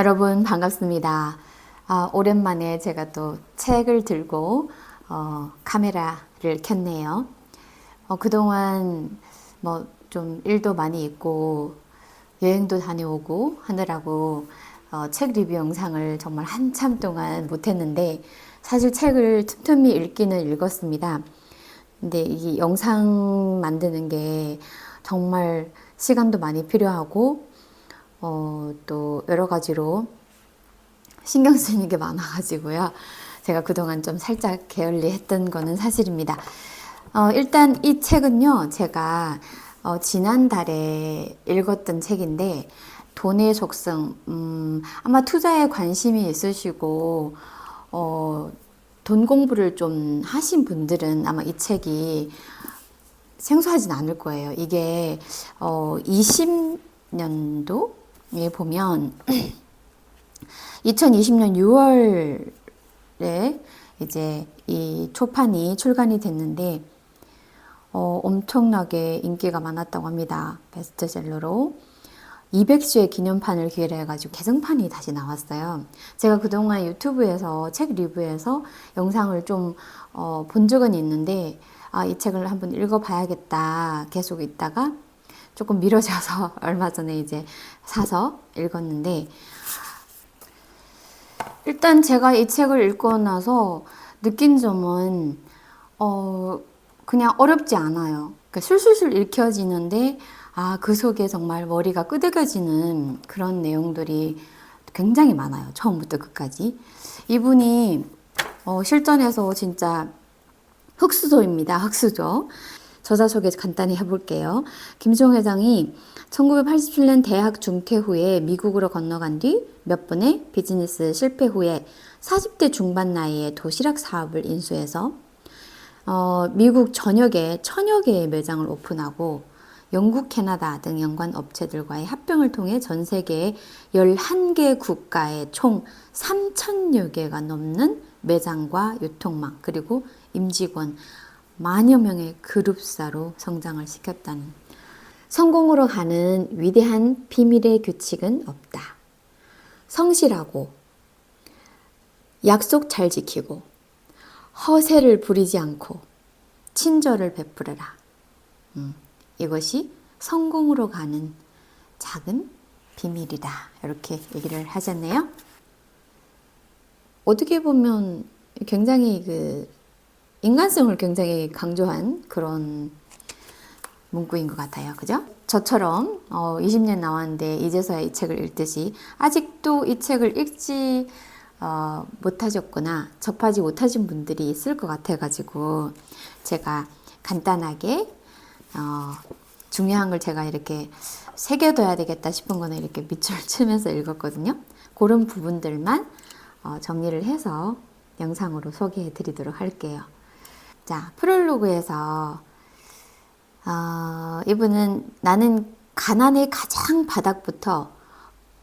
여러분 반갑습니다. 오랜만에 제가 또 책을 들고 카메라를 켰네요. 그동안 뭐 좀 일도 많이 있고 여행도 다녀오고 하느라고 책 리뷰 영상을 정말 한참 동안 못했는데 사실 책을 틈틈이 읽기는 읽었습니다. 근데 이 영상 만드는 게 정말 시간도 많이 필요하고 또 여러 가지로 신경 쓰이는 게 많아가지고요. 제가 그동안 좀 살짝 게을리했던 거는 사실입니다. 일단 이 책은요, 제가 지난달에 읽었던 책인데, 돈의 속성, 아마 투자에 관심이 있으시고, 돈 공부를 좀 하신 분들은 아마 이 책이 생소하진 않을 거예요. 이게 20년도에 보면 2020년 6월에 이제 이 초판이 출간이 됐는데 엄청나게 인기가 많았다고 합니다. 베스트셀러로 200수의 기념판을 기획을 해가지고 개정판이 다시 나왔어요. 제가 그동안 유튜브에서 책 리뷰에서 영상을 좀 본 적은 있는데 이 책을 한번 읽어봐야겠다 계속 있다가 조금 미뤄져서 얼마 전에 이제 사서 읽었는데, 일단 제가 이 책을 읽고 나서 느낀 점은 그냥 어렵지 않아요. 그러니까 술술술 읽혀지는데 그 속에 정말 머리가 끄덕여지는 그런 내용들이 굉장히 많아요. 처음부터 끝까지. 이분이 실전에서 진짜 흑수저입니다. 흑수저. 저자 소개 간단히 해볼게요. 김수용 회장이 1987년 대학 중퇴 후에 미국으로 건너간 뒤 몇 번의 비즈니스 실패 후에 40대 중반 나이에 도시락 사업을 인수해서 미국 전역에 1000여 개의 매장을 오픈하고 영국, 캐나다 등 연관 업체들과의 합병을 통해 전 세계 11개 국가에 총 3000여 개가 넘는 매장과 유통망, 그리고 임직원 만여 명의 그룹사로 성장을 시켰다는. 성공으로 가는 위대한 비밀의 규칙은 없다. 성실하고 약속 잘 지키고 허세를 부리지 않고 친절을 베풀어라. 이것이 성공으로 가는 작은 비밀이다. 이렇게 얘기를 하셨네요. 어떻게 보면 굉장히 인간성을 굉장히 강조한 그런 문구인 것 같아요. 그죠? 저처럼 20년 나왔는데 이제서야 이 책을 읽듯이 아직도 이 책을 읽지 못하셨거나 접하지 못하신 분들이 있을 것 같아가지고 제가 간단하게 중요한 걸 제가 이렇게 새겨둬야 되겠다 싶은 거는 이렇게 밑줄 치면서 읽었거든요. 그런 부분들만 정리를 해서 영상으로 소개해 드리도록 할게요. 자, 프롤로그에서 이분은 나는 가난의 가장 바닥부터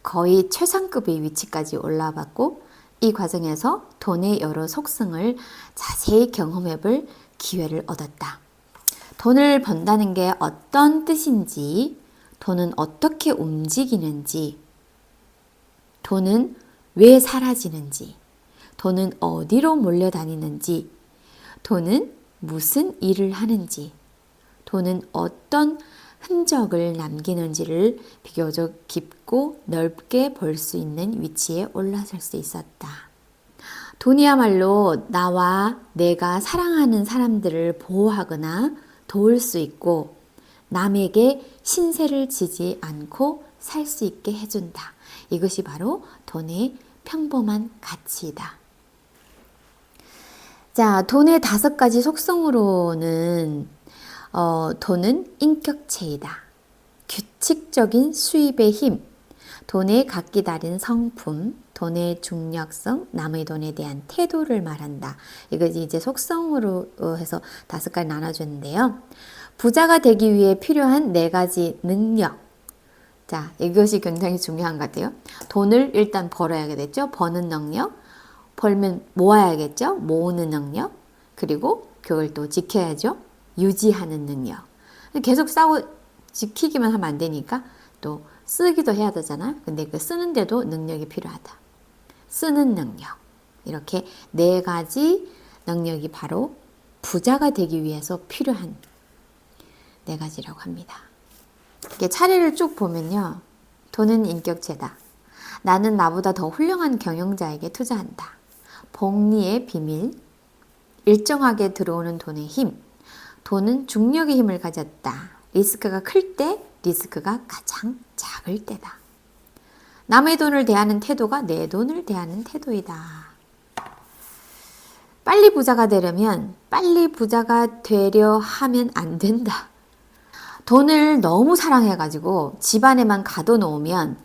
거의 최상급의 위치까지 올라봤고 이 과정에서 돈의 여러 속성을 자세히 경험해 볼 기회를 얻었다. 돈을 번다는 게 어떤 뜻인지, 돈은 어떻게 움직이는지, 돈은 왜 사라지는지, 돈은 어디로 몰려다니는지, 돈은 무슨 일을 하는지, 돈은 어떤 흔적을 남기는지를 비교적 깊고 넓게 볼 수 있는 위치에 올라설 수 있었다. 돈이야말로 나와 내가 사랑하는 사람들을 보호하거나 도울 수 있고 남에게 신세를 지지 않고 살 수 있게 해준다. 이것이 바로 돈의 평범한 가치이다. 자, 돈의 5가지 속성으로는 돈은 인격체이다. 규칙적인 수입의 힘, 돈의 각기 다른 성품, 돈의 중력성, 남의 돈에 대한 태도를 말한다. 이것이 이제 속성으로 해서 5가지 나눠줬는데요. 부자가 되기 위해 필요한 4가지 능력. 자, 이것이 굉장히 중요한 것 같아요. 돈을 일단 벌어야겠죠. 버는 능력, 벌면 모아야겠죠. 모으는 능력, 그리고 그걸 또 지켜야죠. 유지하는 능력. 계속 지키기만 하면 안 되니까 또 쓰기도 해야 되잖아. 근데 그 쓰는데도 능력이 필요하다. 쓰는 능력. 이렇게 네 가지 능력이 바로 부자가 되기 위해서 필요한 네 가지라고 합니다. 이게 차례를 쭉 보면요. 돈은 인격체다. 나는 나보다 더 훌륭한 경영자에게 투자한다. 복리의 비밀. 일정하게 들어오는 돈의 힘. 돈은 중력의 힘을 가졌다. 리스크가 클 때, 리스크가 가장 작을 때다. 남의 돈을 대하는 태도가 내 돈을 대하는 태도이다. 빨리 부자가 되려면 빨리 부자가 되려 하면 안 된다. 돈을 너무 사랑해가지고 집안에만 가둬놓으면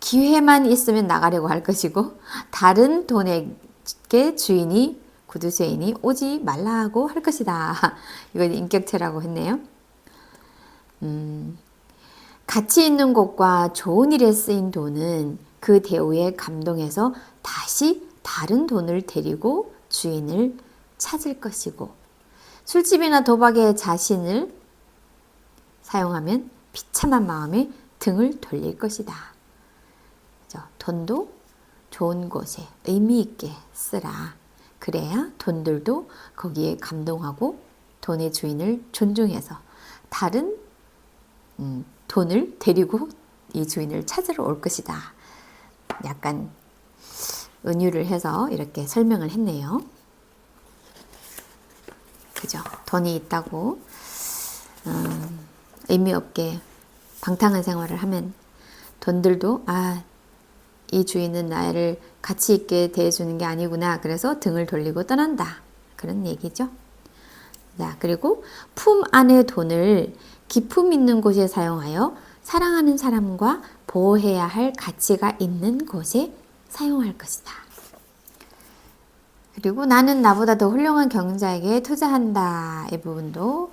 기회만 있으면 나가려고 할 것이고 다른 돈에게 주인이 구두쇠인이 오지 말라고 할 것이다. 이건 인격체라고 했네요. 가치 있는 곳과 좋은 일에 쓰인 돈은 그 대우에 감동해서 다시 다른 돈을 데리고 주인을 찾을 것이고 술집이나 도박에 자신을 사용하면 비참한 마음에 등을 돌릴 것이다. 돈도 좋은 곳에 의미 있게 쓰라. 그래야 돈들도 거기에 감동하고 돈의 주인을 존중해서 다른 돈을 데리고 이 주인을 찾으러 올 것이다. 약간 은유를 해서 이렇게 설명을 했네요. 그죠? 돈이 있다고 의미 없게 방탕한 생활을 하면 돈들도 이 주인은 나를 가치 있게 대해주는 게 아니구나. 그래서 등을 돌리고 떠난다. 그런 얘기죠. 자, 그리고 품 안의 돈을 기품 있는 곳에 사용하여 사랑하는 사람과 보호해야 할 가치가 있는 곳에 사용할 것이다. 그리고 나는 나보다 더 훌륭한 경영자에게 투자한다. 이 부분도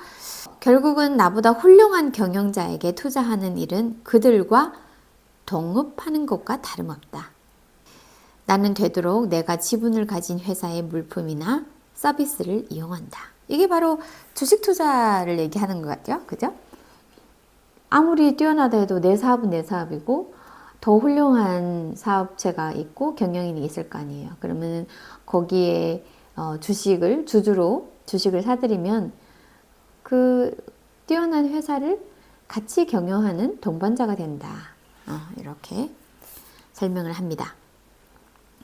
결국은 나보다 훌륭한 경영자에게 투자하는 일은 그들과 동업하는 것과 다름없다. 나는 되도록 내가 지분을 가진 회사의 물품이나 서비스를 이용한다. 이게 바로 주식 투자를 얘기하는 것 같죠? 그죠? 아무리 뛰어나다 해도 내 사업은 내 사업이고 더 훌륭한 사업체가 있고 경영인이 있을 거 아니에요. 그러면 거기에 주주로 주식을 사들이면 그 뛰어난 회사를 같이 경영하는 동반자가 된다. 이렇게 설명을 합니다.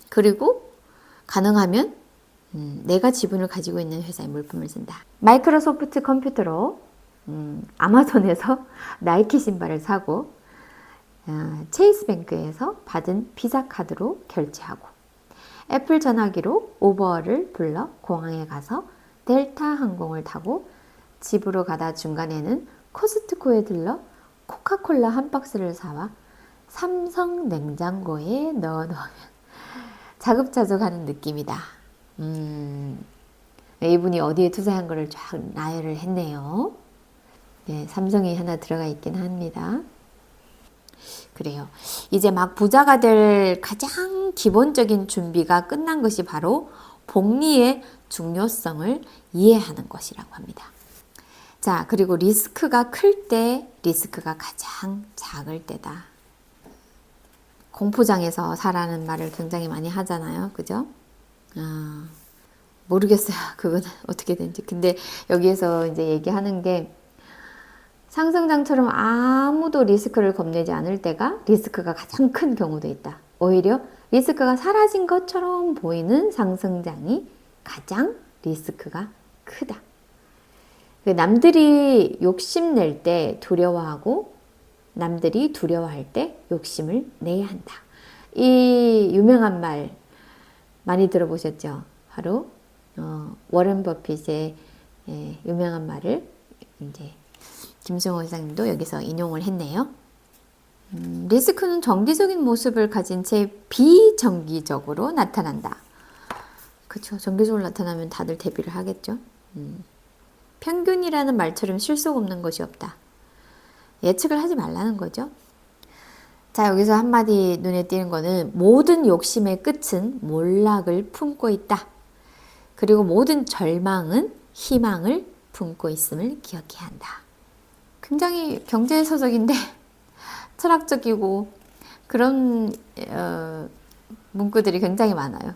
그리고 가능하면 내가 지분을 가지고 있는 회사의 물품을 쓴다. 마이크로소프트 컴퓨터로 아마존에서 나이키 신발을 사고 체이스뱅크에서 받은 비자 카드로 결제하고 애플 전화기로 우버를 불러 공항에 가서 델타 항공을 타고 집으로 가다 중간에는 코스트코에 들러 코카콜라 한 박스를 사와 삼성 냉장고에 넣어놓으면 자급자족하는 느낌이다. 이분이 어디에 투자한 거를 쫙 나열을 했네요. 네, 삼성이 하나 들어가 있긴 합니다. 그래요. 이제 막 부자가 될 가장 기본적인 준비가 끝난 것이 바로 복리의 중요성을 이해하는 것이라고 합니다. 자, 그리고 리스크가 클 때 리스크가 가장 작을 때다. 공포장에서 사라는 말을 굉장히 많이 하잖아요. 그죠? 모르겠어요. 그건 어떻게 되는지. 근데 여기에서 이제 얘기하는 게 상승장처럼 아무도 리스크를 겁내지 않을 때가 리스크가 가장 큰 경우도 있다. 오히려 리스크가 사라진 것처럼 보이는 상승장이 가장 리스크가 크다. 남들이 욕심낼 때 두려워하고 남들이 두려워할 때 욕심을 내야 한다. 이 유명한 말 많이 들어보셨죠? 바로 워런 버핏의 유명한 말을 이제 김승호 회장님도 여기서 인용을 했네요. 리스크는 정기적인 모습을 가진 채 비정기적으로 나타난다. 그렇죠. 정기적으로 나타나면 다들 대비를 하겠죠. 평균이라는 말처럼 실속 없는 것이 없다. 예측을 하지 말라는 거죠. 자, 여기서 한마디 눈에 띄는 거는 모든 욕심의 끝은 몰락을 품고 있다. 그리고 모든 절망은 희망을 품고 있음을 기억해야 한다. 굉장히 경제서적인데 철학적이고 그런 문구들이 굉장히 많아요.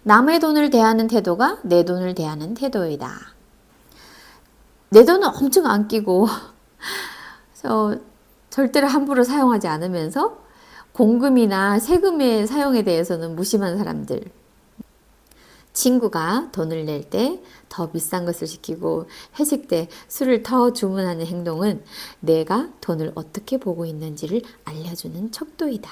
남의 돈을 대하는 태도가 내 돈을 대하는 태도이다. 내 돈은 엄청 안 끼고 절대로 함부로 사용하지 않으면서 공금이나 세금의 사용에 대해서는 무심한 사람들. 친구가 돈을 낼 때 더 비싼 것을 시키고 회식 때 술을 더 주문하는 행동은 내가 돈을 어떻게 보고 있는지를 알려주는 척도이다.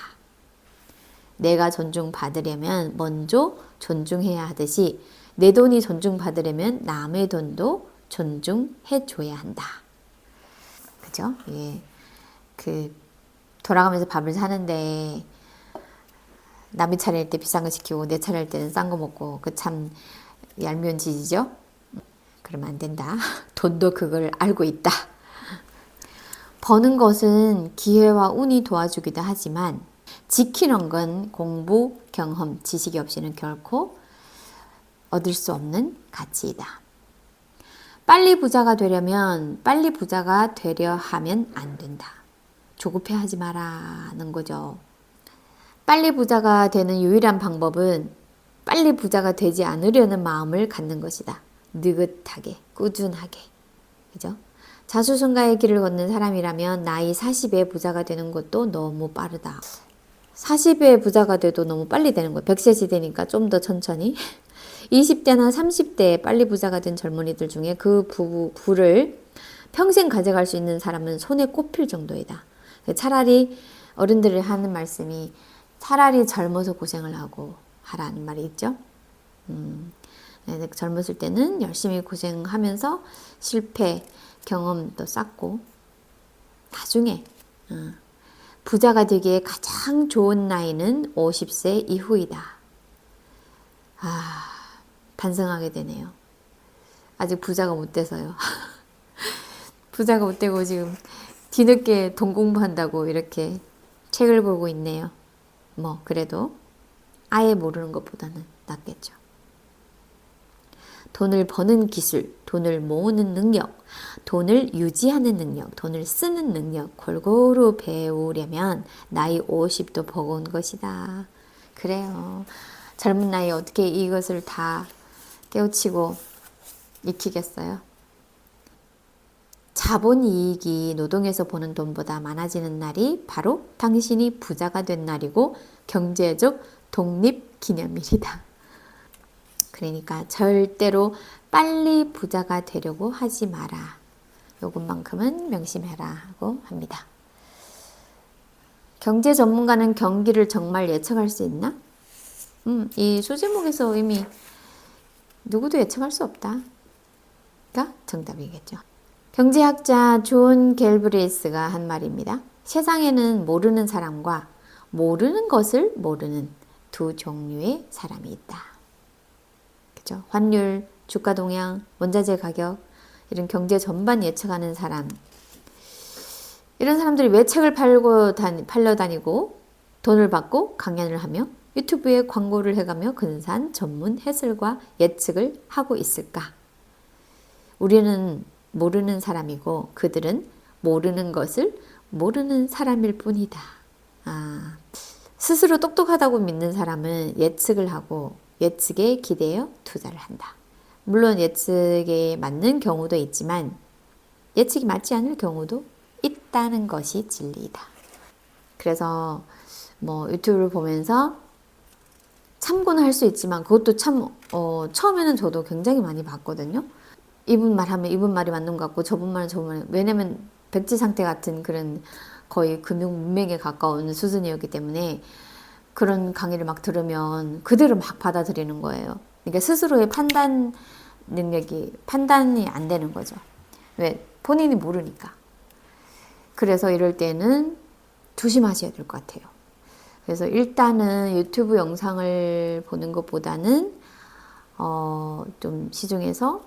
내가 존중받으려면 먼저 존중해야 하듯이 내 돈이 존중받으려면 남의 돈도 존중해줘야 한다. 그죠? 예. 돌아가면서 밥을 사는데 남이 차릴 때 비싼 거 시키고 내 차릴 때는 싼 거 먹고 그 참 얄미운 짓이죠? 그러면 안 된다. 돈도 그걸 알고 있다. 버는 것은 기회와 운이 도와주기도 하지만 지키는 건 공부, 경험, 지식이 없이는 결코 얻을 수 없는 가치이다. 빨리 부자가 되려면 빨리 부자가 되려 하면 안 된다. 조급해 하지 마라는 거죠. 빨리 부자가 되는 유일한 방법은 빨리 부자가 되지 않으려는 마음을 갖는 것이다. 느긋하게, 꾸준하게. 그죠? 자수성가의 길을 걷는 사람이라면 나이 40에 부자가 되는 것도 너무 빠르다. 40에 부자가 돼도 너무 빨리 되는 거예요. 100세 시대니까 좀 더 천천히. 20대나 30대에 빨리 부자가 된 젊은이들 중에 그 부를 평생 가져갈 수 있는 사람은 손에 꼽힐 정도이다. 차라리 어른들이 하는 말씀이 차라리 젊어서 고생을 하고 하라는 말이 있죠. 젊었을 때는 열심히 고생하면서 실패, 경험도 쌓고 나중에 부자가 되기에 가장 좋은 나이는 50세 이후이다. 반성하게 되네요. 아직 부자가 못 돼서요. 부자가 못 되고 지금 뒤늦게 돈 공부한다고 이렇게 책을 보고 있네요. 뭐 그래도 아예 모르는 것보다는 낫겠죠. 돈을 버는 기술, 돈을 모으는 능력, 돈을 유지하는 능력, 돈을 쓰는 능력 골고루 배우려면 나이 50도 버거운 것이다. 그래요. 젊은 나이에 어떻게 이것을 다 깨우치고 익히겠어요? 자본이익이 노동에서 버는 돈보다 많아지는 날이 바로 당신이 부자가 된 날이고 경제적 독립기념일이다. 그러니까 절대로 빨리 부자가 되려고 하지 마라. 요것만큼은 명심해라 하고 합니다. 경제 전문가는 경기를 정말 예측할 수 있나? 이 소제목에서 이미 누구도 예측할 수 없다. 가 정답이겠죠. 경제학자 존 갤브레이스가 한 말입니다. 세상에는 모르는 사람과 모르는 것을 모르는 두 종류의 사람이 있다. 그죠? 환율, 주가 동향, 원자재 가격, 이런 경제 전반 예측하는 사람. 이런 사람들이 왜 책을 팔러 다니고 돈을 받고 강연을 하며 유튜브에 광고를 해가며 근사한 전문 해설과 예측을 하고 있을까? 우리는 모르는 사람이고 그들은 모르는 것을 모르는 사람일 뿐이다. 스스로 똑똑하다고 믿는 사람은 예측을 하고 예측에 기대어 투자를 한다. 물론 예측에 맞는 경우도 있지만 예측이 맞지 않을 경우도 있다는 것이 진리이다. 그래서 뭐 유튜브를 보면서 참고는 할 수 있지만 그것도 참 처음에는 저도 굉장히 많이 봤거든요. 이분 말하면 이분 말이 맞는 것 같고 저분 말은 저분 말. 왜냐면 백지 상태 같은 그런 거의 금융 문맹에 가까운 수준이었기 때문에 그런 강의를 막 들으면 그대로 막 받아들이는 거예요. 그러니까 스스로의 판단이 안 되는 거죠. 왜? 본인이 모르니까. 그래서 이럴 때는 조심하셔야 될 것 같아요. 그래서 일단은 유튜브 영상을 보는 것보다는 좀 시중에서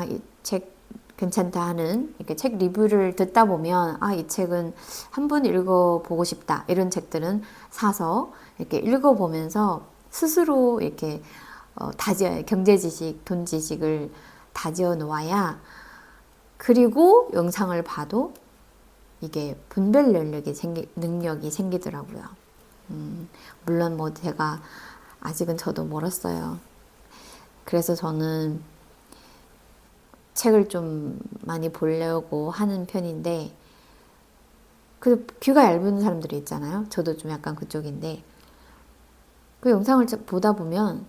이 책 괜찮다 하는 이렇게 책 리뷰를 듣다 보면 이 책은 한번 읽어보고 싶다 이런 책들은 사서 이렇게 읽어보면서 스스로 이렇게 다져야 경제 지식, 돈 지식을 다져 놓아야 그리고 영상을 봐도 이게 분별 능력이 생기더라고요. 물론 뭐 제가 아직은 저도 멀었어요. 그래서 저는 책을 좀 많이 보려고 하는 편인데, 그 귀가 얇은 사람들이 있잖아요. 저도 좀 약간 그쪽인데, 그 영상을 보다 보면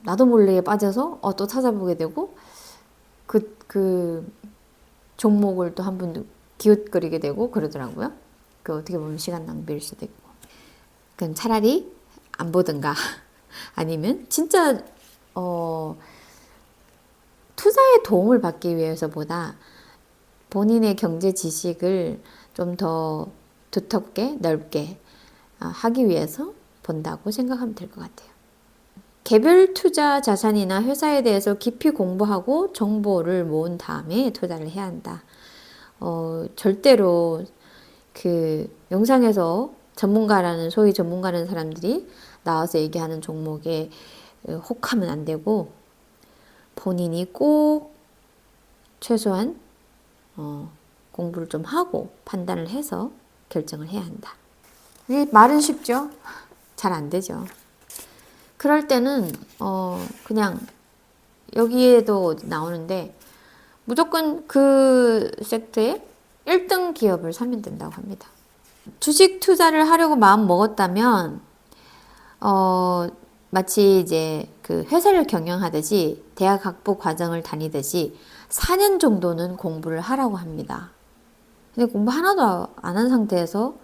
나도 모르게 빠져서 또 찾아보게 되고, 그 종목을 또 한 번 기웃거리게 되고 그러더라고요. 그 어떻게 보면 시간 낭비일 수도 있고. 그럼 차라리 안 보든가 아니면 진짜 투자에 도움을 받기 위해서보다 본인의 경제 지식을 좀 더 두텁게 넓게 하기 위해서 본다고 생각하면 될 것 같아요. 개별 투자 자산이나 회사에 대해서 깊이 공부하고 정보를 모은 다음에 투자를 해야 한다. 절대로 그 영상에서 소위 전문가라는 사람들이 나와서 얘기하는 종목에 혹하면 안 되고, 본인이 꼭 최소한 공부를 좀 하고 판단을 해서 결정을 해야 한다. 이게 말은 쉽죠? 잘 안 되죠. 그럴 때는 그냥 여기에도 나오는데 무조건 그 섹터에 1등 기업을 사면 된다고 합니다. 주식 투자를 하려고 마음 먹었다면 마치 이제 그 회사를 경영하듯이 대학 학부 과정을 다니듯이 4년 정도는 공부를 하라고 합니다. 근데 공부 하나도 안 한 상태에서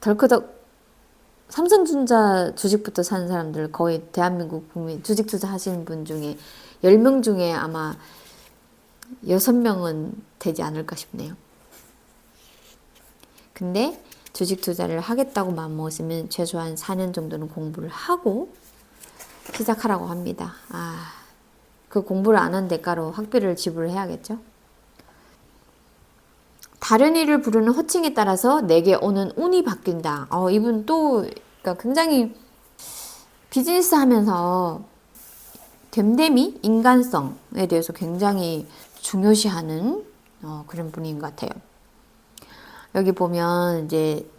덜커덕 삼성전자 주식부터 사는 사람들, 거의 대한민국 국민 주식 투자 하시는 분 중에 10명 중에 아마 6명은 되지 않을까 싶네요. 근데 주식 투자를 하겠다고 마음먹으시면 최소한 4년 정도는 공부를 하고 시작하라고 합니다. 그 공부를 안 한 대가로 학비를 지불해야겠죠. 다른 이를 부르는 호칭에 따라서 내게 오는 운이 바뀐다. 이분 또 그러니까 굉장히 비즈니스 하면서 됨됨이 인간성에 대해서 굉장히 중요시하는 그런 분인 것 같아요. 여기 보면 이제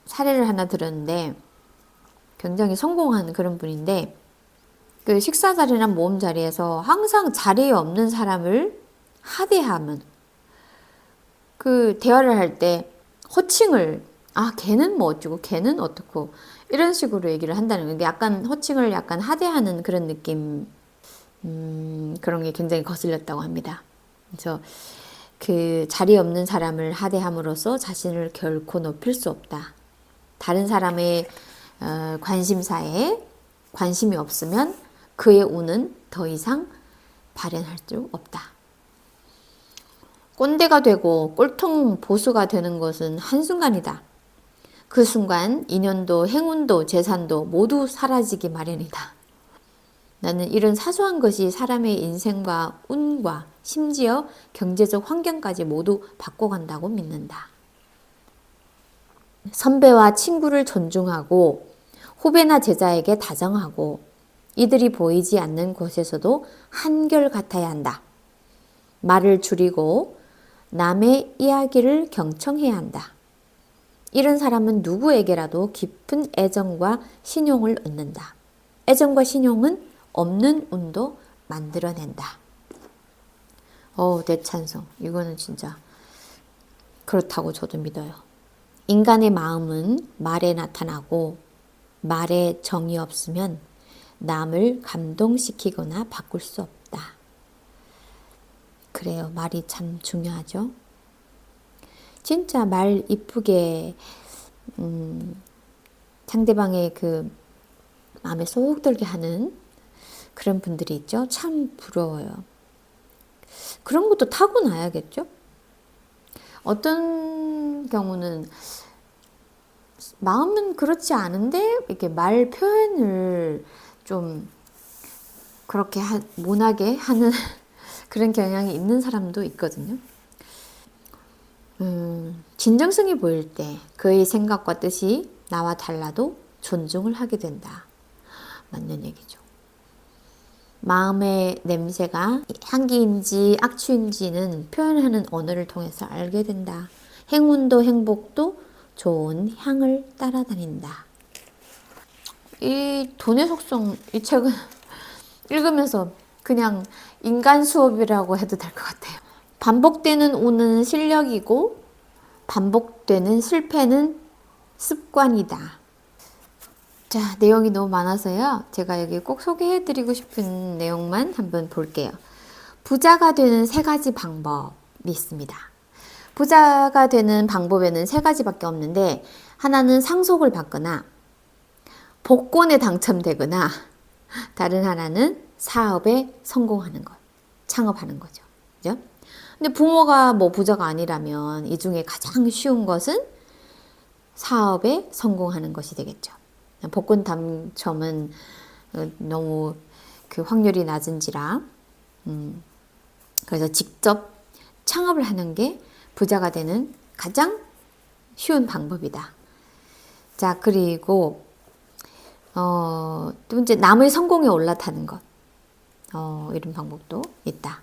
사례를 하나 들었는데 굉장히 성공한 그런 분인데, 그 식사 자리나 모임 자리에서 항상 자리에 없는 사람을 하대하면, 그 대화를 할 때 호칭을 걔는 뭐 어쩌고 걔는 어떻고 이런 식으로 얘기를 한다는 게 약간 호칭을 약간 하대하는 그런 느낌, 그런 게 굉장히 거슬렸다고 합니다. 그래서 그 자리 없는 사람을 하대함으로써 자신을 결코 높일 수 없다. 다른 사람의 관심사에 관심이 없으면 그의 운은 더 이상 발현할 수 없다. 꼰대가 되고 꼴통 보수가 되는 것은 한순간이다. 그 순간 인연도 행운도 재산도 모두 사라지기 마련이다. 나는 이런 사소한 것이 사람의 인생과 운과 심지어 경제적 환경까지 모두 바꿔간다고 믿는다. 선배와 친구를 존중하고 후배나 제자에게 다정하고 이들이 보이지 않는 곳에서도 한결같아야 한다. 말을 줄이고 남의 이야기를 경청해야 한다. 이런 사람은 누구에게라도 깊은 애정과 신용을 얻는다. 애정과 신용은 없는 운도 만들어낸다. 대찬성. 이거는 진짜 그렇다고 저도 믿어요. 인간의 마음은 말에 나타나고 말에 정이 없으면 남을 감동시키거나 바꿀 수 없다. 그래요. 말이 참 중요하죠. 진짜 말 이쁘게 상대방의 그 마음에 쏙 들게 하는 그런 분들이 있죠. 참 부러워요. 그런 것도 타고나야겠죠. 어떤 경우는 마음은 그렇지 않은데 이렇게 말 표현을 좀 그렇게 모나게 하는 그런 경향이 있는 사람도 있거든요. 진정성이 보일 때 그의 생각과 뜻이 나와 달라도 존중을 하게 된다. 맞는 얘기죠. 마음의 냄새가 향기인지 악취인지는 표현하는 언어를 통해서 알게 된다. 행운도 행복도 좋은 향을 따라다닌다. 이 돈의 속성, 이 책은 읽으면서 그냥 인간 수업이라고 해도 될 것 같아요. 반복되는 운은 실력이고 반복되는 실패는 습관이다. 자, 내용이 너무 많아서요. 제가 여기 꼭 소개해드리고 싶은 내용만 한번 볼게요. 부자가 되는 3가지 방법이 있습니다. 부자가 되는 방법에는 3가지밖에 없는데, 하나는 상속을 받거나 복권에 당첨되거나, 다른 하나는 사업에 성공하는 것, 창업하는 거죠. 그죠? 근데 부모가 뭐 부자가 아니라면 이 중에 가장 쉬운 것은 사업에 성공하는 것이 되겠죠. 복권 당첨은 너무 그 확률이 낮은지라, 그래서 직접 창업을 하는 게 부자가 되는 가장 쉬운 방법이다. 자, 그리고 또 이제 남의 성공에 올라타는 것, 이런 방법도 있다.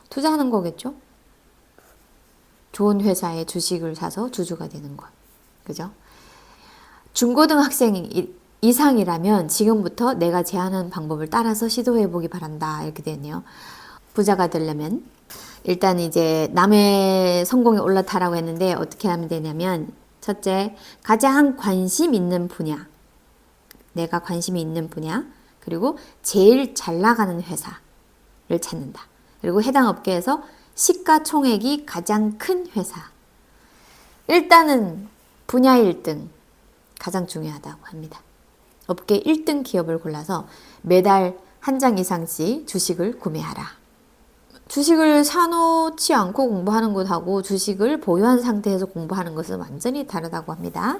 투자하는 거겠죠? 좋은 회사의 주식을 사서 주주가 되는 것, 그죠? 중고등학생 이상이라면 지금부터 내가 제안하는 방법을 따라서 시도해 보기 바란다. 이렇게 되네요. 부자가 되려면 일단 이제 남의 성공에 올라타라고 했는데 어떻게 하면 되냐면, 첫째, 가장 관심 있는 분야, 내가 관심이 있는 분야, 그리고 제일 잘 나가는 회사를 찾는다. 그리고 해당 업계에서 시가총액이 가장 큰 회사. 일단은 분야 1등 가장 중요하다고 합니다. 업계 1등 기업을 골라서 매달 한 장 이상씩 주식을 구매하라. 주식을 사놓지 않고 공부하는 것하고 주식을 보유한 상태에서 공부하는 것은 완전히 다르다고 합니다.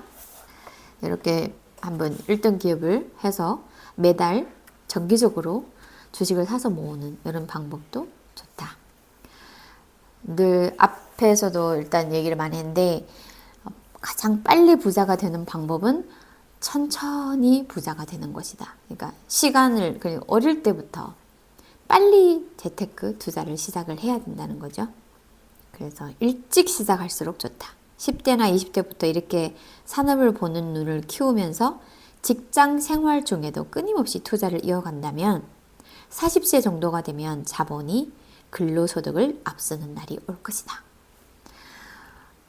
이렇게 한번 1등 기업을 해서 매달 정기적으로 주식을 사서 모으는 이런 방법도 좋다. 늘 앞에서도 일단 얘기를 많이 했는데, 가장 빨리 부자가 되는 방법은 천천히 부자가 되는 것이다. 그러니까 시간을 어릴 때부터 빨리 재테크 투자를 시작을 해야 된다는 거죠. 그래서 일찍 시작할수록 좋다. 10대나 20대부터 이렇게 산업을 보는 눈을 키우면서 직장 생활 중에도 끊임없이 투자를 이어간다면 40세 정도가 되면 자본이 근로소득을 앞서는 날이 올 것이다.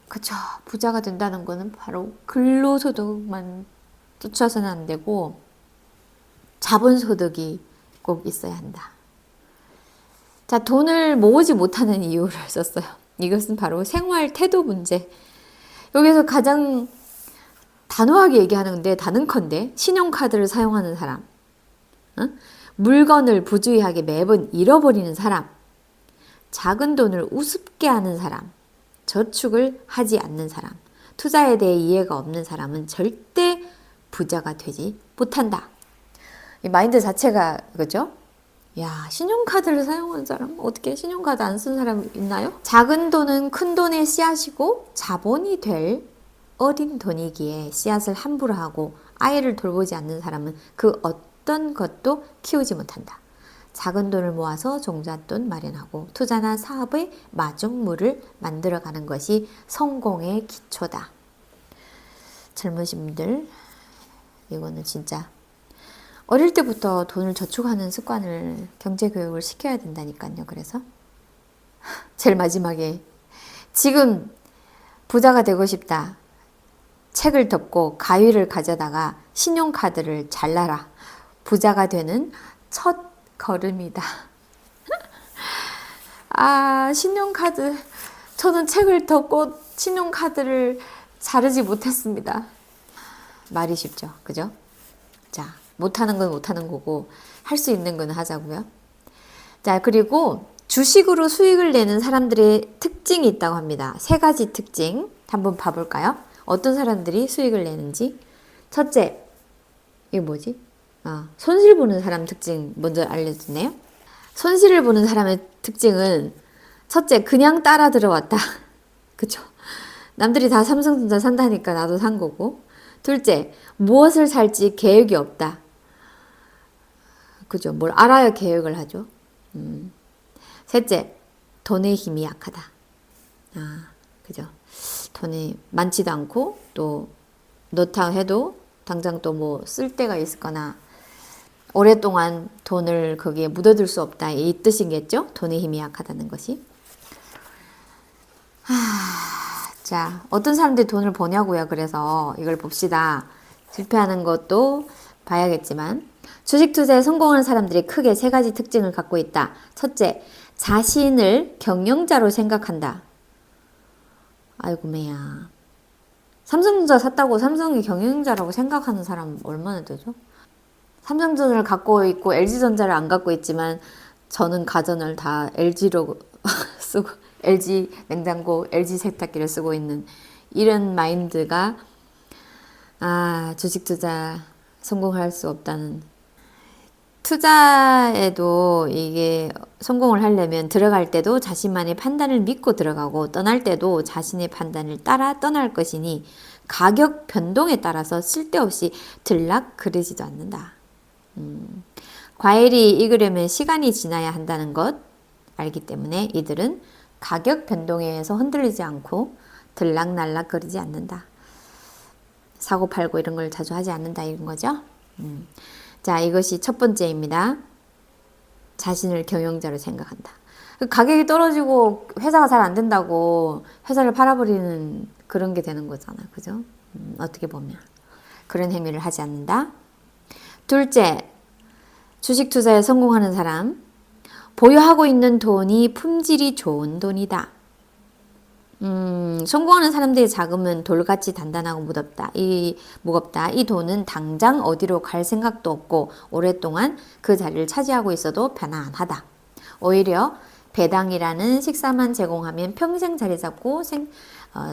그쵸. 부자가 된다는 거는 바로 근로소득만 쫓아서는 안 되고 자본소득이 꼭 있어야 한다. 자, 돈을 모으지 못하는 이유를 썼어요. 이것은 바로 생활 태도 문제. 여기서 가장 단호하게 얘기하는데, 단언컨대 신용카드를 사용하는 사람, 물건을 부주의하게 매번 잃어버리는 사람, 작은 돈을 우습게 하는 사람, 저축을 하지 않는 사람, 투자에 대해 이해가 없는 사람은 절대 부자가 되지 못한다. 이 마인드 자체가 그죠? 야, 신용카드를 사용하는 사람, 어떻게 신용카드 안 쓴 사람 있나요? 작은 돈은 큰 돈의 씨앗이고 자본이 될 어린 돈이기에 씨앗을 함부로 하고 아이를 돌보지 않는 사람은 그 어떤 것도 키우지 못한다. 작은 돈을 모아서 종잣돈 마련하고 투자나 사업의 마중물을 만들어가는 것이 성공의 기초다. 젊으신 분들, 이거는 진짜 어릴 때부터 돈을 저축하는 습관을, 경제교육을 시켜야 된다니까요. 그래서 제일 마지막에, 지금 부자가 되고 싶다. 책을 덮고 가위를 가져다가 신용카드를 잘라라. 부자가 되는 첫 걸음이다. 아, 신용카드. 저는 책을 덮고 신용카드를 자르지 못했습니다. 말이 쉽죠. 그죠? 자, 못하는 건 못하는 거고 할 수 있는 건 하자고요. 자, 그리고 주식으로 수익을 내는 사람들의 특징이 있다고 합니다. 3가지 특징 한번 봐볼까요? 어떤 사람들이 수익을 내는지. 첫째, 이게 뭐지? 손실 보는 사람 특징 먼저 알려주네요. 손실을 보는 사람의 특징은, 첫째, 그냥 따라 들어왔다. 그쵸? 남들이 다 삼성전자 산다니까 나도 산 거고. 둘째, 무엇을 살지 계획이 없다. 그죠? 뭘 알아야 계획을 하죠. 셋째, 돈의 힘이 약하다. 그죠? 돈이 많지도 않고 또 넣다 해도 당장 또 뭐 쓸 데가 있거나 오랫동안 돈을 거기에 묻어둘 수 없다 이 뜻이겠죠? 돈의 힘이 약하다는 것이. 자, 어떤 사람들이 돈을 버냐고요. 그래서 이걸 봅시다. 실패하는 것도 봐야겠지만 주식 투자에 성공하는 사람들이 크게 세 가지 특징을 갖고 있다. 첫째, 자신을 경영자로 생각한다. 아이고 매야. 삼성전자 샀다고 삼성이 경영자라고 생각하는 사람 얼마나 되죠? 삼성전자를 갖고 있고 LG전자를 안 갖고 있지만 저는 가전을 다 LG로 쓰고 LG 냉장고, LG 세탁기를 쓰고 있는 이런 마인드가 주식 투자 성공할 수 없다는. 투자에도 이게 성공을 하려면 들어갈 때도 자신만의 판단을 믿고 들어가고 떠날 때도 자신의 판단을 따라 떠날 것이니 가격 변동에 따라서 쓸데없이 들락거리지도 않는다. 과일이 익으려면 시간이 지나야 한다는 것 알기 때문에 이들은 가격 변동에 의해서 흔들리지 않고 들락날락거리지 않는다. 사고 팔고 이런 걸 자주 하지 않는다 이런 거죠. 자, 이것이 첫 번째입니다. 자신을 경영자로 생각한다. 가격이 떨어지고 회사가 잘 안 된다고 회사를 팔아버리는 그런 게 되는 거잖아. 그죠? 어떻게 보면. 그런 행위를 하지 않는다. 둘째, 주식 투자에 성공하는 사람. 보유하고 있는 돈이 품질이 좋은 돈이다. 성공하는 사람들의 자금은 돌같이 단단하고 무겁다. 이 돈은 당장 어디로 갈 생각도 없고 오랫동안 그 자리를 차지하고 있어도 편안하다. 오히려 배당이라는 식사만 제공하면 평생 자리 잡고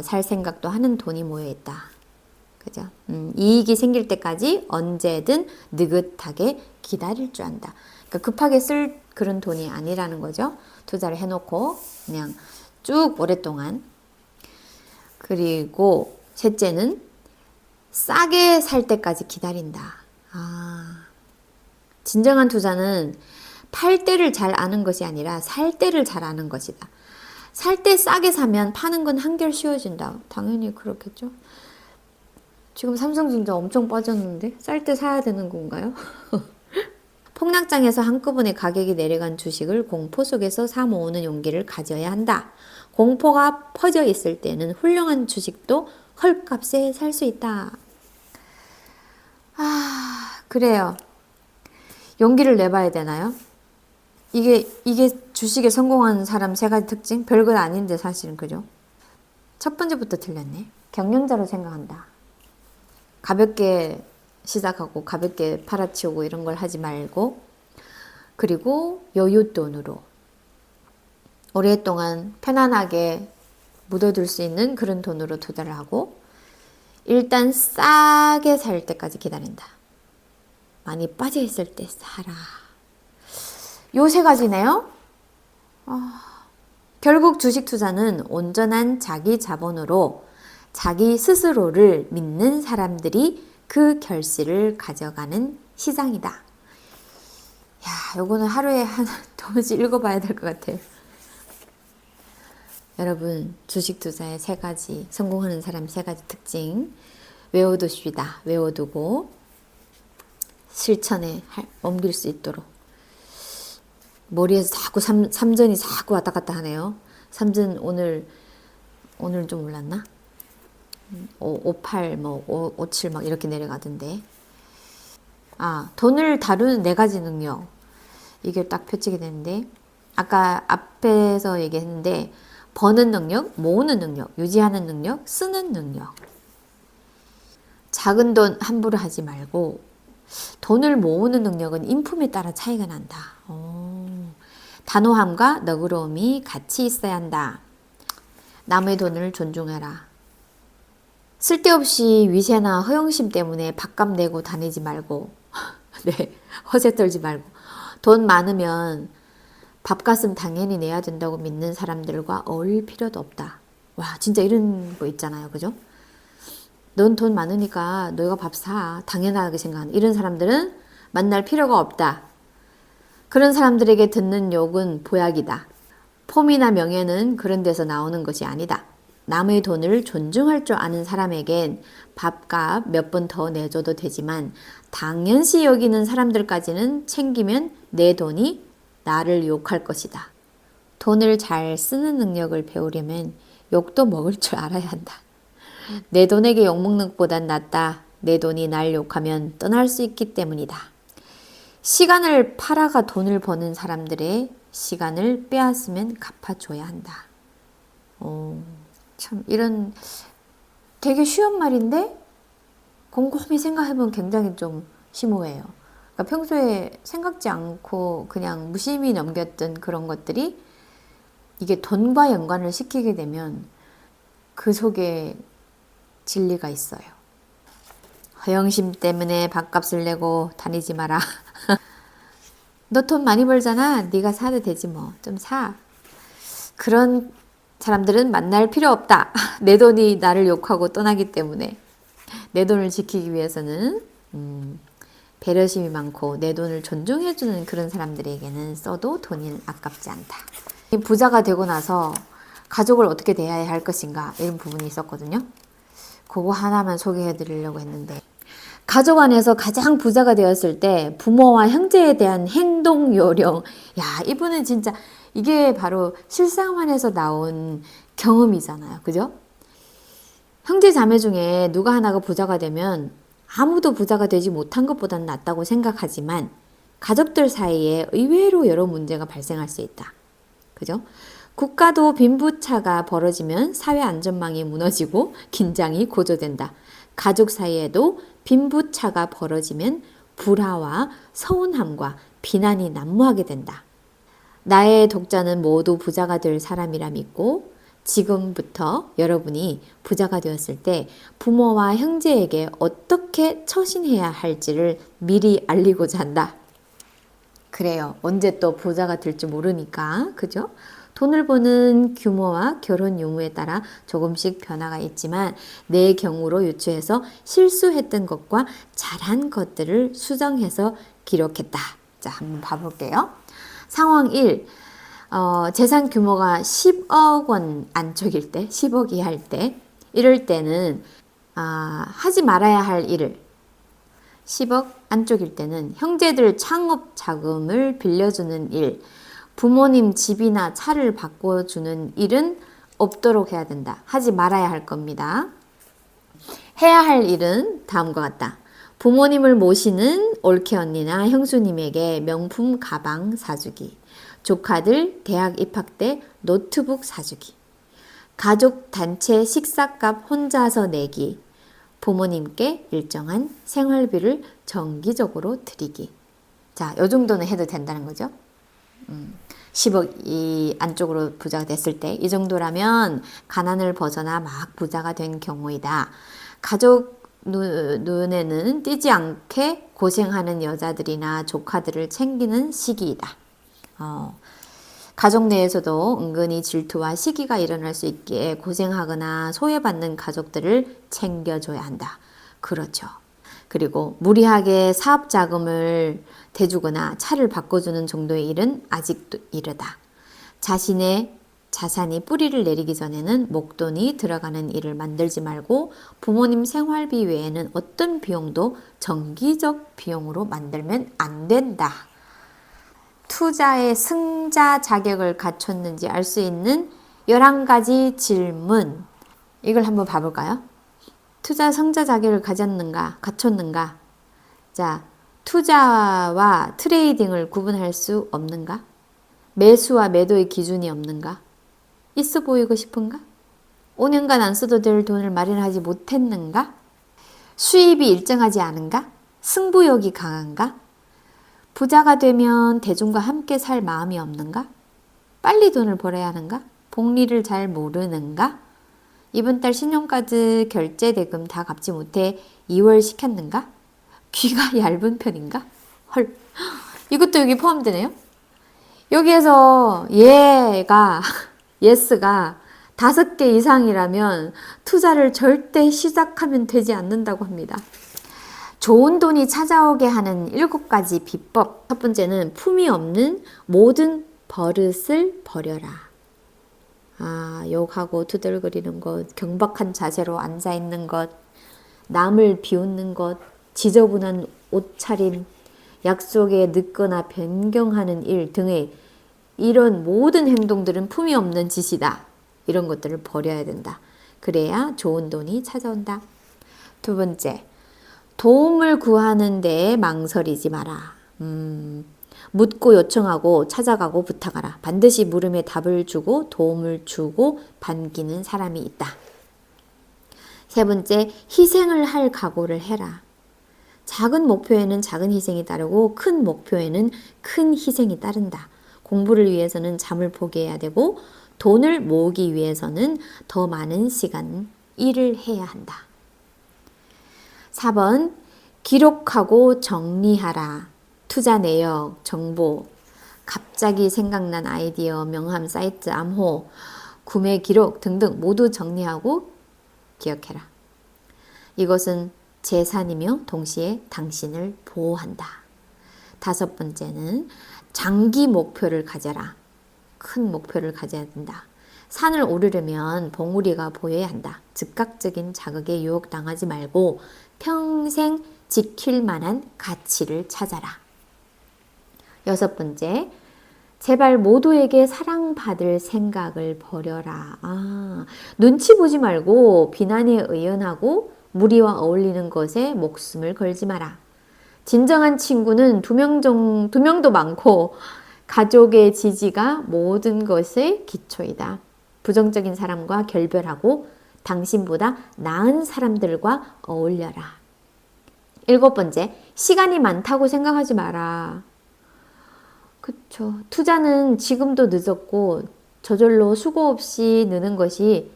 살 생각도 하는 돈이 모여있다. 그죠? 이익이 생길 때까지 언제든 느긋하게 기다릴 줄 안다. 그러니까 급하게 쓸 그런 돈이 아니라는 거죠. 투자를 해놓고 그냥 쭉 오랫동안. 그리고 셋째는 싸게 살 때까지 기다린다. 진정한 투자는 팔 때를 잘 아는 것이 아니라 살 때를 잘 아는 것이다. 살 때 싸게 사면 파는 건 한결 쉬워진다. 당연히 그렇겠죠. 지금 삼성전자 엄청 빠졌는데 쌀 때 사야 되는 건가요? 폭락장에서 한꺼번에 가격이 내려간 주식을 공포 속에서 사 모으는 용기를 가져야 한다. 공포가 퍼져 있을 때는 훌륭한 주식도 헐값에 살 수 있다. 그래요. 용기를 내봐야 되나요? 이게 주식에 성공한 사람 세 가지 특징? 별것 아닌데 사실은 그죠? 첫 번째부터 틀렸네. 경영자로 생각한다. 가볍게 시작하고 가볍게 팔아치우고 이런 걸 하지 말고, 그리고 여윳돈으로 오랫동안 편안하게 묻어둘 수 있는 그런 돈으로 투자를 하고, 일단 싸게 살 때까지 기다린다. 많이 빠져있을 때 사라. 요 세 가지네요. 결국 주식 투자는 온전한 자기 자본으로 자기 스스로를 믿는 사람들이 그 결실을 가져가는 시장이다. 야, 요거는 하루에 두 번씩 읽어봐야 될 것 같아요. 여러분, 주식 투자의 세 가지, 성공하는 사람 세 가지 특징 외워두십시다. 외워두고 실천에 옮길 수 있도록. 머리에서 자꾸 삼전이 자꾸 왔다 갔다 하네요. 삼전 오늘 좀 올랐나? 58, 57 막 이렇게 내려가던데. 돈을 다루는 네 가지 능력. 이게 딱 표치게 되는데, 아까 앞에서 얘기했는데, 버는 능력, 모으는 능력, 유지하는 능력, 쓰는 능력. 작은 돈 함부로 하지 말고, 돈을 모으는 능력은 인품에 따라 차이가 난다. 단호함과 너그러움이 같이 있어야 한다. 남의 돈을 존중해라. 쓸데없이 위세나 허영심 때문에 밥값 내고 다니지 말고, 네, 허세 떨지 말고, 돈 많으면 밥값은 당연히 내야 된다고 믿는 사람들과 어울릴 필요도 없다. 와, 진짜 이런 거 있잖아요. 그죠? 넌 돈 많으니까 너가 밥 사. 당연하게 생각하는 이런 사람들은 만날 필요가 없다. 그런 사람들에게 듣는 욕은 보약이다. 폼이나 명예는 그런 데서 나오는 것이 아니다. 남의 돈을 존중할 줄 아는 사람에겐 밥값 몇 번 더 내줘도 되지만 당연시 여기는 사람들까지는 챙기면 내 돈이 나를 욕할 것이다. 돈을 잘 쓰는 능력을 배우려면 욕도 먹을 줄 알아야 한다. 내 돈에게 욕먹는 것보단 낫다. 내 돈이 날 욕하면 떠날 수 있기 때문이다. 시간을 팔아가 돈을 버는 사람들의 시간을 빼앗으면 갚아줘야 한다. 참 이런 되게 쉬운 말인데 곰곰이 생각해보면 굉장히 좀 심오해요. 그러니까 평소에 생각지 않고 그냥 무심히 넘겼던 그런 것들이 이게 돈과 연관을 시키게 되면 그 속에 진리가 있어요. 허영심 때문에 밥값을 내고 다니지 마라. 너 돈 많이 벌잖아. 네가 사도 되지 뭐. 좀 사. 그런 사람들은 만날 필요 없다. 내 돈이 나를 욕하고 떠나기 때문에 내 돈을 지키기 위해서는 배려심이 많고 내 돈을 존중해주는 그런 사람들에게는 써도 돈이 아깝지 않다. 부자가 되고 나서 가족을 어떻게 대해야 할 것인가 이런 부분이 있었거든요. 그거 하나만 소개해 드리려고 했는데 가족 안에서 가장 부자가 되었을 때 부모와 형제에 대한 행동 요령. 야, 이분은 진짜 이게 바로 실생활에서 나온 경험이잖아요. 그죠? 형제 자매 중에 누가 하나가 부자가 되면 아무도 부자가 되지 못한 것보다는 낫다고 생각하지만 가족들 사이에 의외로 여러 문제가 발생할 수 있다. 그죠? 국가도 빈부차가 벌어지면 사회 안전망이 무너지고 긴장이 고조된다. 가족 사이에도 빈부차가 벌어지면 불화와 서운함과 비난이 난무하게 된다. 나의 독자는 모두 부자가 될 사람이라 믿고 지금부터 여러분이 부자가 되었을 때 부모와 형제에게 어떻게 처신해야 할지를 미리 알리고자 한다. 그래요. 언제 또 부자가 될지 모르니까. 그죠? 돈을 버는 규모와 결혼 유무에 따라 조금씩 변화가 있지만 내 경우로 유추해서 실수했던 것과 잘한 것들을 수정해서 기록했다. 자, 한번 봐볼게요. 상황 1. 재산 규모가 10억 원 안쪽일 때, 10억 이하일 때, 이럴 때는 하지 말아야 할 일을 10억 안쪽일 때는 형제들 창업 자금을 빌려주는 일, 부모님 집이나 차를 바꿔주는 일은 없도록 해야 된다. 하지 말아야 할 겁니다. 해야 할 일은 다음과 같다. 부모님을 모시는 올케 언니나 형수님에게 명품 가방 사주기, 조카들 대학 입학 때 노트북 사주기, 가족 단체 식사값 혼자서 내기, 부모님께 일정한 생활비를 정기적으로 드리기. 자, 요 정도는 해도 된다는 거죠. 10억 이 안쪽으로 부자가 됐을 때 이 정도라면 가난을 벗어나 막 부자가 된 경우이다. 가족 눈에는 띄지 않게 고생하는 여자들이나 조카들을 챙기는 시기이다. 가족 내에서도 은근히 질투와 시기가 일어날 수 있기에 고생하거나 소외받는 가족들을 챙겨줘야 한다. 그렇죠. 그리고 무리하게 사업 자금을 대주거나 차를 바꿔주는 정도의 일은 아직도 이르다. 자신의 자산이 뿌리를 내리기 전에는 목돈이 들어가는 일을 만들지 말고 부모님 생활비 외에는 어떤 비용도 정기적 비용으로 만들면 안 된다. 투자의 승자 자격을 갖췄는지 알 수 있는 11가지 질문. 이걸 한번 봐볼까요? 투자 성자 자격을 갖췄는가? 자, 투자와 트레이딩을 구분할 수 없는가? 매수와 매도의 기준이 없는가? 있어 보이고 싶은가? 5년간 안 써도 될 돈을 마련하지 못했는가? 수입이 일정하지 않은가? 승부욕이 강한가? 부자가 되면 대중과 함께 살 마음이 없는가? 빨리 돈을 벌어야 하는가? 복리를 잘 모르는가? 이번 달 신용카드 결제 대금 다 갚지 못해 2월 시켰는가? 귀가 얇은 편인가? 헐, 이것도 여기 포함되네요. 여기에서 예스가 5개 이상이라면 투자를 절대 시작하면 되지 않는다고 합니다. 좋은 돈이 찾아오게 하는 7가지 비법. 첫 번째는 품이 없는 모든 버릇을 버려라. 욕하고 투덜거리는 것, 경박한 자세로 앉아있는 것, 남을 비웃는 것, 지저분한 옷차림, 약속에 늦거나 변경하는 일 등의 이런 모든 행동들은 품이 없는 짓이다. 이런 것들을 버려야 된다. 그래야 좋은 돈이 찾아온다. 두 번째, 도움을 구하는 데에 망설이지 마라. 묻고 요청하고 찾아가고 부탁하라. 반드시 물음에 답을 주고 도움을 주고 반기는 사람이 있다. 세 번째, 희생을 할 각오를 해라. 작은 목표에는 작은 희생이 따르고 큰 목표에는 큰 희생이 따른다. 공부를 위해서는 잠을 포기해야 되고 돈을 모으기 위해서는 더 많은 시간, 일을 해야 한다. 4번, 기록하고 정리하라. 투자 내역, 정보, 갑자기 생각난 아이디어, 명함, 사이트, 암호, 구매 기록 등등 모두 정리하고 기억해라. 이것은 재산이며 동시에 당신을 보호한다. 5번째는 장기 목표를 가져라. 큰 목표를 가져야 된다. 산을 오르려면 봉우리가 보여야 한다. 즉각적인 자극에 유혹당하지 말고 평생 지킬 만한 가치를 찾아라. 6번째, 제발 모두에게 사랑받을 생각을 버려라. 눈치 보지 말고 비난에 의연하고 무리와 어울리는 것에 목숨을 걸지 마라. 진정한 친구는 두 명도 많고 가족의 지지가 모든 것의 기초이다. 부정적인 사람과 결별하고 당신보다 나은 사람들과 어울려라. 7번째, 시간이 많다고 생각하지 마라. 그쵸. 투자는 지금도 늦었고 저절로 수고 없이 느는 것이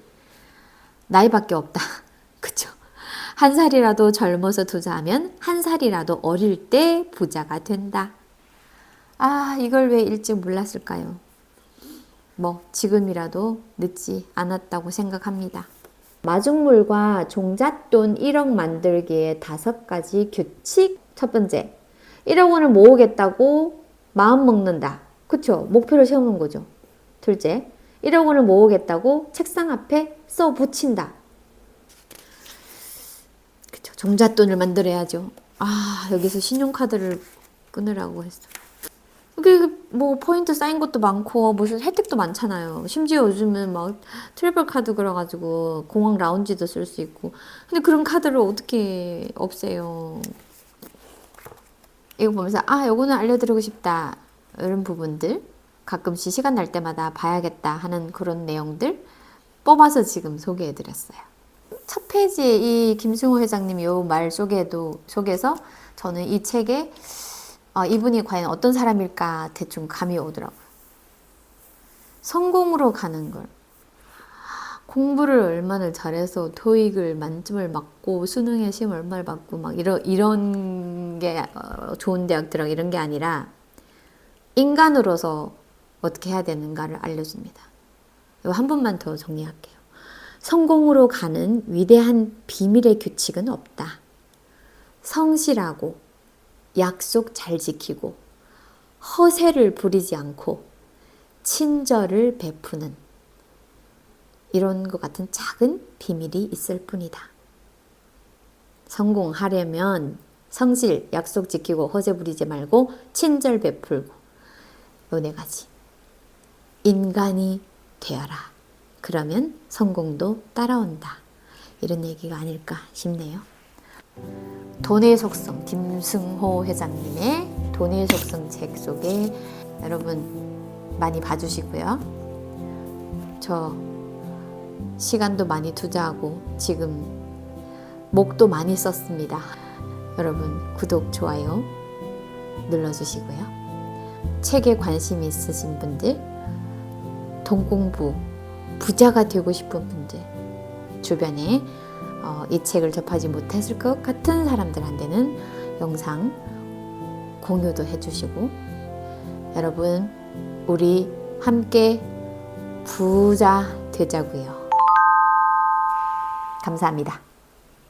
나이밖에 없다. 그쵸. 한 살이라도 젊어서 투자하면 한 살이라도 어릴 때 부자가 된다. 이걸 왜 일찍 몰랐을까요? 지금이라도 늦지 않았다고 생각합니다. 마중물과 종잣돈 1억 만들기의 5가지 규칙. 첫 번째, 1억 원을 모으겠다고 마음 먹는다. 그쵸? 목표를 세우는 거죠. 둘째, 1억 원을 모으겠다고 책상 앞에 써 붙인다. 그쵸? 종잣돈을 만들어야죠. 여기서 신용카드를 끊으라고 했어요. 이게 포인트 쌓인 것도 많고 무슨 혜택도 많잖아요. 심지어 요즘은 트래블 카드 그래가지고 공항 라운지도 쓸 수 있고. 근데 그런 카드를 어떻게 없애요? 이거 보면서 요거는 알려드리고 싶다. 이런 부분들 가끔씩 시간 날 때마다 봐야겠다 하는 그런 내용들 뽑아서 지금 소개해드렸어요. 첫 페이지에 이 김승호 회장님 요 말 속에서 저는 이 책에 이분이 과연 어떤 사람일까 대충 감이 오더라고요. 성공으로 가는 걸. 공부를 얼마나 잘해서 토익을 만점을 맞고 수능에 시험 얼마를 받고 이런 게 좋은 대학 들어가 이런 게 아니라 인간으로서 어떻게 해야 되는가를 알려줍니다. 이거 한 번만 더 정리할게요. 성공으로 가는 위대한 비밀의 규칙은 없다. 성실하고 약속 잘 지키고 허세를 부리지 않고 친절을 베푸는 이런 것 같은 작은 비밀이 있을 뿐이다. 성공하려면 성실, 약속 지키고 허세 부리지 말고 친절 베풀고 요 4가지. 인간이 되어라. 그러면 성공도 따라온다. 이런 얘기가 아닐까 싶네요. 돈의 속성, 김승호 회장님의 돈의 속성 책 속에 여러분 많이 봐주시고요. 저 시간도 많이 투자하고 지금 목도 많이 썼습니다. 여러분 구독, 좋아요 눌러주시고요. 책에 관심 있으신 분들, 돈 공부, 부자가 되고 싶은 분들, 주변에 이 책을 접하지 못했을 것 같은 사람들한테는 영상 공유도 해주시고, 여러분 우리 함께 부자 되자고요. 감사합니다.